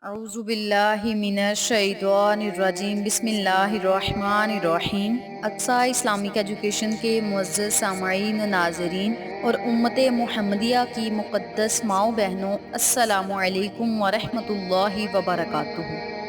اعوذ باللہ من الشیطان الرجیم بسم اللہ الرحمن الرحیم۔ اقصی اسلامک ایجوکیشن کے معزز سامعین و ناظرین اور امت محمدیہ کی مقدس ماؤں بہنوں، السلام علیکم ورحمۃ اللہ وبرکاتہ۔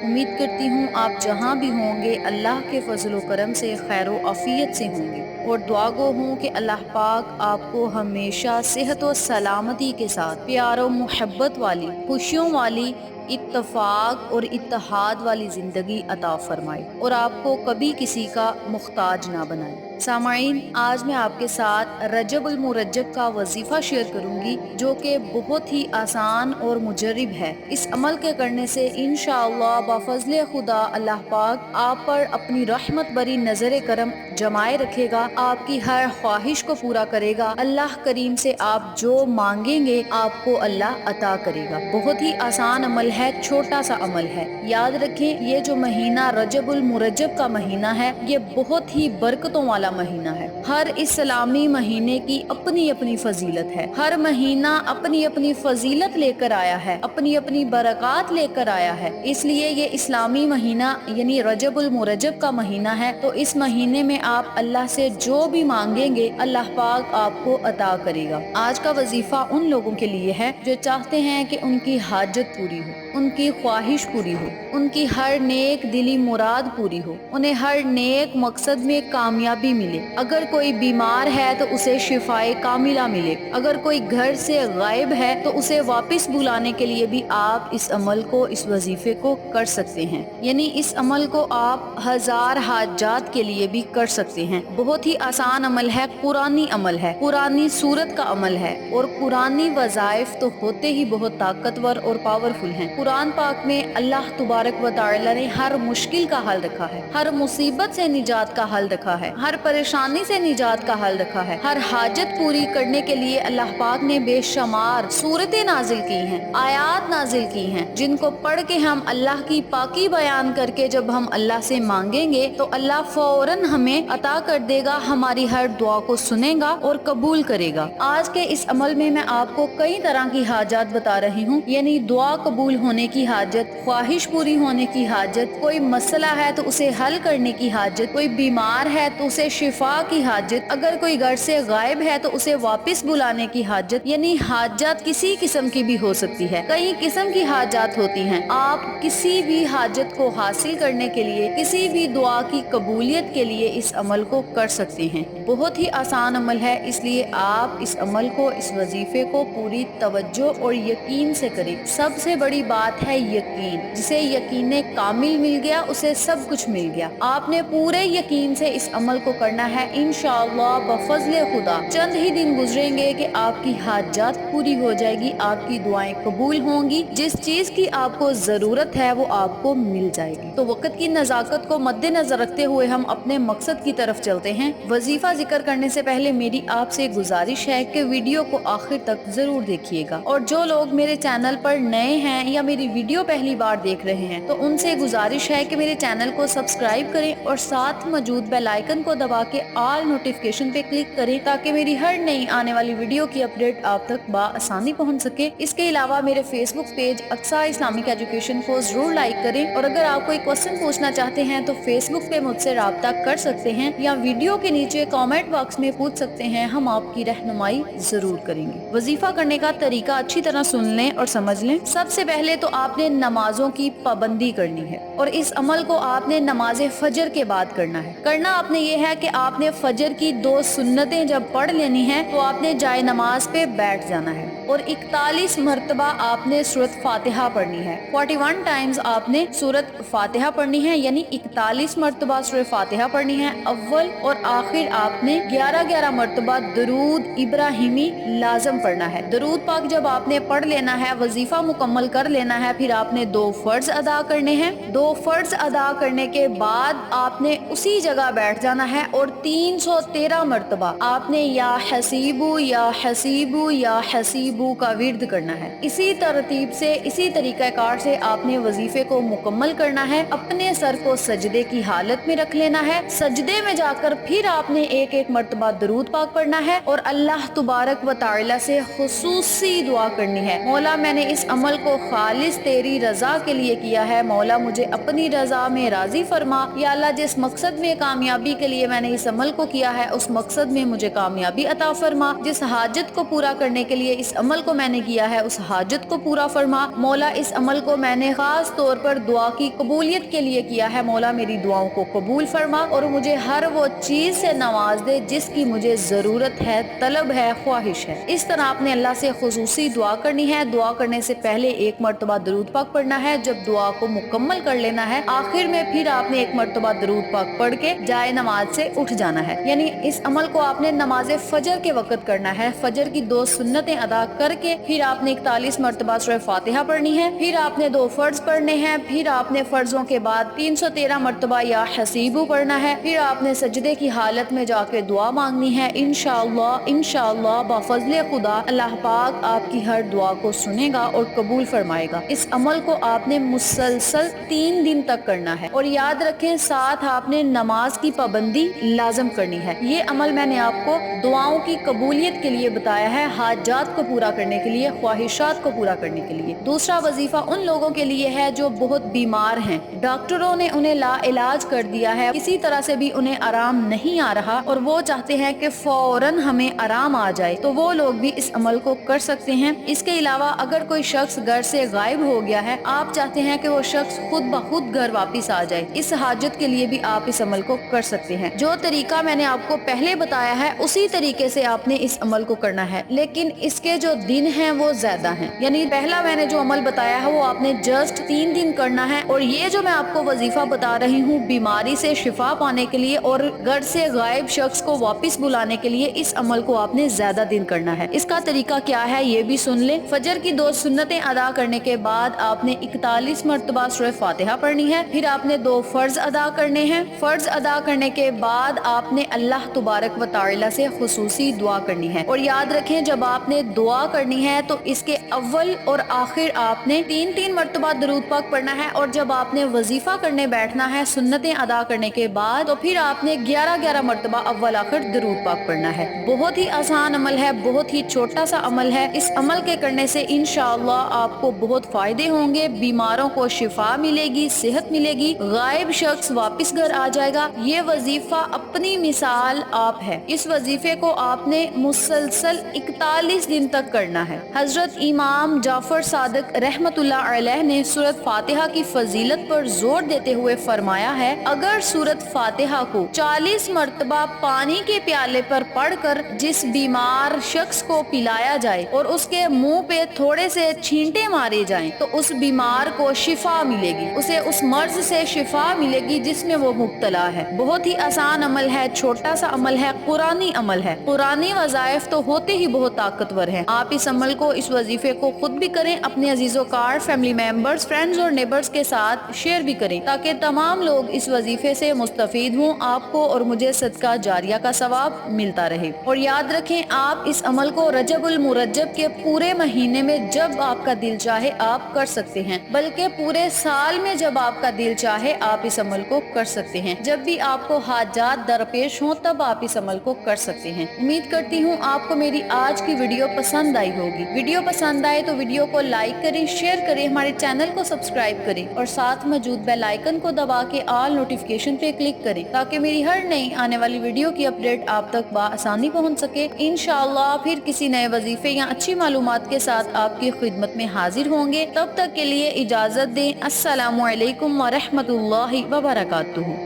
امید کرتی ہوں آپ جہاں بھی ہوں گے اللہ کے فضل و کرم سے خیر و عافیت سے ہوں گے، اور دعا گو ہوں کہ اللہ پاک آپ کو ہمیشہ صحت و سلامتی کے ساتھ پیار و محبت والی، خوشیوں والی، اتفاق اور اتحاد والی زندگی عطا فرمائے، اور آپ کو کبھی کسی کا محتاج نہ بنائے۔ سامعین، آج میں آپ کے ساتھ رجب المرجب کا وظیفہ شیئر کروں گی، جو کہ بہت ہی آسان اور مجرب ہے۔ اس عمل کے کرنے سے انشاءاللہ بفضل خدا اللہ پاک آپ پر اپنی رحمت بری نظر کرم جمائے رکھے گا، آپ کی ہر خواہش کو پورا کرے گا۔ اللہ کریم سے آپ جو مانگیں گے آپ کو اللہ عطا کرے گا۔ بہت ہی آسان عمل ہے، چھوٹا سا عمل ہے۔ یاد رکھیں، یہ جو مہینہ رجب المرجب کا مہینہ ہے، یہ بہت ہی برکتوں والا مہینہ ہے۔ ہر اسلامی مہینے کی اپنی اپنی فضیلت ہے، ہر مہینہ اپنی اپنی فضیلت لے کر آیا ہے، اپنی اپنی برکات لے کر آیا ہے۔ اس لیے یہ اسلامی مہینہ یعنی رجب المرجب کا مہینہ ہے، تو اس مہینے میں آپ اللہ سے جو بھی مانگیں گے اللہ پاک آپ کو عطا کرے گا۔ آج کا وظیفہ ان لوگوں کے لیے ہے جو چاہتے ہیں کہ ان کی حاجت پوری ہو، ان کی خواہش پوری ہو، ان کی ہر نیک دلی مراد پوری ہو، انہیں ہر نیک مقصد میں کامیابی ملے۔ اگر کوئی بیمار ہے تو اسے شفائے کاملہ ملے، اگر کوئی گھر سے غائب ہے تو اسے واپس بلانے کے لیے بھی آپ اس عمل کو، اس وظیفے کو کر سکتے ہیں۔ یعنی اس عمل کو آپ ہزار حاجات کے لیے بھی کر سکتے ہیں۔ بہت ہی آسان عمل ہے، قرآنی عمل ہے، قرآنی سورت کا عمل ہے، اور قرآنی وظائف تو ہوتے ہی بہت طاقتور اور پاورفل ہیں۔ قرآن پاک میں اللہ تبارک و تعالی نے ہر مشکل کا حل رکھا ہے، ہر مصیبت سے نجات کا حل رکھا ہے، ہر پریشانی سے نجات کا حل رکھا ہے۔ ہر حاجت پوری کرنے کے لیے اللہ پاک نے بے شمار سورتیں نازل کی ہیں، آیات نازل کی ہیں، جن کو پڑھ کے ہم اللہ کی پاکی بیان کر کے جب ہم اللہ سے مانگیں گے تو اللہ فوراً ہمیں عطا کر دے گا، ہماری ہر دعا کو سنے گا اور قبول کرے گا۔ آج کے اس عمل میں آپ کو کئی طرح کی حاجات بتا رہی ہوں، یعنی دعا قبول ہونے کی حاجت، خواہش پوری ہونے کی حاجت، کوئی مسئلہ ہے تو اسے حل کرنے کی حاجت، کوئی بیمار ہے تو اسے شفا کی حاجت، اگر کوئی گھر سے غائب ہے تو اسے واپس بلانے کی حاجت۔ یعنی حاجات کسی قسم کی بھی ہو سکتی ہے، کئی قسم کی حاجات ہوتی ہیں۔ آپ کسی بھی حاجت کو حاصل کرنے کے لیے، کسی بھی دعا کی قبولیت کے لیے اس عمل کو کر سکتے ہیں۔ بہت ہی آسان عمل ہے، اس لیے آپ اس عمل کو، اس وظیفے کو پوری توجہ اور یقین سے کریں۔ سب سے بڑی بات ہے یقین، جسے یقین کامل مل گیا اسے سب کچھ مل گیا۔ آپ نے پورے یقین سے اس عمل کو کرنا ہے، انشاءاللہ بفضل خدا چند ہی دن گزریں گے کہ آپ کی حاجات پوری ہو جائے گی، آپ کی دعائیں قبول ہوں گی، جس چیز کی آپ کو ضرورت ہے وہ آپ کو مل جائے گی۔ تو وقت کی نزاکت کو مد نظر رکھتے ہوئے ہم اپنے مقصد کی طرف چلتے ہیں۔ وظیفہ ذکر کرنے سے پہلے میری آپ سے گزارش ہے کہ ویڈیو کو آخر تک ضرور دیکھیے گا، اور جو لوگ میرے چینل پر نئے ہیں یا میری ویڈیو پہلی بار دیکھ رہے ہیں تو ان سے گزارش ہے کہ میرے چینل کو سبسکرائب کریں اور ساتھ موجود بیل آئیکن کو دبا کے آل نوٹیفیکیشن پہ کلک کریں، تاکہ میری ہر نئی آنے والی ویڈیو کی اپڈیٹ آپ تک بآسانی پہنچ سکے۔ اس کے علاوہ میرے فیس بک پیج اقصی اسلامک ایجوکیشن کو ضرور لائک کریں، اور اگر آپ کوئی کوسچن پوچھنا چاہتے ہیں تو فیس بک پہ مجھ سے رابطہ کر سکتے ہیں، یا ویڈیو کے نیچے کامنٹ باکس میں پوچھ سکتے ہیں، ہم آپ کی رہنمائی ضرور کریں گے۔ وظیفہ کرنے کا طریقہ اچھی طرح سن لیں اور سمجھ لیں۔ سب سے پہلے تو آپ نے نمازوں کی پابندی کرنی ہے، اور اس عمل کو آپ نے نماز فجر کے بعد کرنا ہے۔ کرنا آپ نے یہ ہے کہ آپ نے فجر کی 2 سنتیں جب پڑھ لینی ہیں تو آپ نے جائے نماز پہ بیٹھ جانا ہے، اور 41 مرتبہ آپ نے سورۃ فاتحہ پڑھنی ہے۔ 41 ٹائمز آپ نے سورۃ فاتحہ پڑھنی ہے، یعنی 41 مرتبہ سورۃ فاتحہ پڑھنی ہے۔ اول اور آخر آپ نے 11 مرتبہ درود ابراہیمی لازم پڑھنا ہے۔ درود پاک جب آپ نے پڑھ لینا ہے، وظیفہ مکمل کر لینا ہے، پھر آپ نے 2 فرض ادا کرنے ہیں۔ 2 فرض ادا کرنے کے بعد آپ نے اسی جگہ بیٹھ جانا ہے، اور 313 مرتبہ آپ نے یا حسیبو یا حسیبو یا حسیبو खुशबू का विर्द करना है। इसी तरतीब से, इसी तरीका कार से आपने वजीफे को मुकम्मल करना है। अपने सर को सजदे की हालत में रख लेना है। सजदे में जाकर फिर आपने एक एक मर्तबा दरूद पाक पढ़ना है और अल्लाह तुबारक व तआला से खुसूसी दुआ करनी है। मौला, मैंने इस अमल को खालिस तेरी रजा के लिए किया है। मौला, मुझे अपनी रजा में राजी फरमा। या अल्लाह, जिस मकसद में कामयाबी के लिए मैंने इस अमल को किया है उस मकसद में मुझे कामयाबी अता फरमा। जिस हाजत को पूरा करने के लिए इस अमल को मैंने किया है उस हाजत को पूरा फरमा। मौला, इस अमल को मैंने खास तौर पर दुआ की कबूलियत के लिए किया है। मौला, मेरी दुआओं को कबूल फरमा और मुझे हर वो चीज से नवाज दे जिसकी मुझे जरूरत है, तलब है, ख्वाहिश है। इस तरह आपने अल्लाह से खुसूसी दुआ करनी है। दुआ करने से पहले एक मर्तबा दरूद पाक पढ़ना है। जब दुआ को मुकम्मल कर लेना है, आखिर में फिर आपने एक मर्तबा दरूद पाक पढ़ के जाए नमाज से उठ जाना है। यानी इस अमल को आपने नमाज फजर के वक्त करना है। फजर की 2 सुन्नतें अदा करके फिर आपने 41 मर्तबा सूरह फातिहा पढ़नी है। फिर आपने 2 फर्ज पढ़ने हैं। फिर आपने फर्जों के बाद 313 मर्तबा या हसीबू पढ़ना है। फिर आपने सजदे की हालत में जाके दुआ मांगनी है। इंशाअल्लाह इंशाअल्लाह बाफज़ले खुदा अल्लाह पाक आपकी हर दुआ को सुनेगा और कबूल फरमाएगा। इस अमल को आपने मुसलसल 3 दिन तक करना है और याद रखें साथ आपने नमाज की पाबंदी लाजम करनी है। ये अमल मैंने आपको दुआओं की कबूलियत के लिए बताया है, हाजात को पूरा करने के लिए, ख्वाहिशात को पूरा करने के लिए। दूसरा वजीफा उन लोगों के लिए है जो बहुत बीमार हैं, डॉक्टरों ने उन्हें लाइलाज कर दिया है, किसी तरह से भी उन्हें आराम नहीं आ रहा और वो चाहते हैं कि फौरन हमें आराम आ जाए, तो वो लोग भी इस अमल को कर सकते हैं। इसके अलावा अगर कोई शख्स घर से गायब हो गया है, आप चाहते हैं कि वो शख्स खुद ब खुद घर वापस आ जाए, इस हाजत के लिए भी आप इस अमल को कर सकते हैं। जो तरीका मैंने आपको पहले बताया है उसी तरीके से आपने इस अमल को करना है, लेकिन इसके जो दिन हैं वो ज्यादा हैं। यानी पहला मैंने जो अमल बताया है वो आपने जस्ट 3 दिन करना है और ये जो मैं आपको वजीफा बता रही हूँ बीमारी से शिफा पाने के लिए और घर से गायब शख्स को वापस बुलाने के लिए, इस अमल को आपने ज्यादा दिन करना है। इसका तरीका क्या है ये भी सुन ले। फजर की 2 सुन्नतें अदा करने के बाद आपने 41 मर्तबा सूरह फातिहा पढ़नी है। फिर आपने 2 फर्ज अदा करने हैं। फर्ज अदा करने के बाद आपने अल्लाह तुबारक व तआला से खुसूसी दुआ करनी है और याद रखें जब आपने दुआ करनी है तो इसके अव्वल और आखिर आपने 3-3 मर्तबा दरूद पाक पढ़ना है और जब आपने वजीफा करने बैठना है सुन्नतें अदा करने के बाद तो फिर आपने 11-11 मर्तबा अव्वल आखिर दरूद पाक पढ़ना है। बहुत ही आसान अमल है, बहुत ही छोटा सा अमल है। इस अमल के करने से इंशाअल्लाह आपको बहुत फायदे होंगे, बीमारों को शिफा मिलेगी, सेहत मिलेगी, गायब शख्स वापस घर आ जाएगा। ये वजीफा अपनी मिसाल आप है। इस वजीफे को आपने मुसलसल 41 दिन तक करना है। हजरत इमाम जाफर सादिक रहमतुल्लाह अलैह ने सूरत फातिहा की फजीलत पर जोर देते हुए फरमाया है, अगर सूरत फातिहा को 40 मर्तबा पानी के प्याले पर पढ़कर जिस बीमार शख्स को पिलाया जाए और उसके मुंह पे थोड़े से छींटे मारे जाएं तो उस बीमार को शिफा मिलेगी, उसे उस मर्ज से शिफा मिलेगी जिसमें वो मुब्तला है। बहुत ही आसान अमल है, छोटा सा अमल है, कुरानी अमल है। कुरानी वज़ाइफ तो होते ही बहुत ताकतवर हैं। आप इस अमल को, इस वजीफे को खुद भी करें, अपने अजीजों कार, फैमिली मेंबर्स, फ्रेंड्स और नेबर्स के साथ शेयर भी करें ताकि तमाम लोग इस वजीफे से मुस्तफीद हों, आपको और मुझे सदका जारिया का सवाब मिलता रहे। और याद रखें आप इस अमल को रजबुल मुरज्जब के पूरे महीने में जब आपका दिल चाहे आप कर सकते हैं, बल्कि पूरे साल में जब आपका दिल चाहे आप इस अमल को कर सकते हैं। जब भी आपको हाजात दरपेश हो तब आप इस अमल को कर सकते हैं। उम्मीद करती हूँ आपको मेरी आज की वीडियो पसंद आई होगी। वीडियो पसंद आए तो वीडियो को लाइक करें, शेयर करें, हमारे चैनल को सब्सक्राइब करें और साथ मौजूद बेल आइकन को दबा के ऑल नोटिफिकेशन पे क्लिक करें ताकि मेरी हर नई आने वाली वीडियो की अपडेट आप तक आसानी पहुँच सके। इंशाअल्लाह फिर किसी नए वजीफे या अच्छी मालूमात के साथ आपकी खिदमत में हाजिर होंगे। तब तक के लिए इजाजत दें। अस्सलामु अलैकुम व रहमतुल्लाहि व बरकातुहू।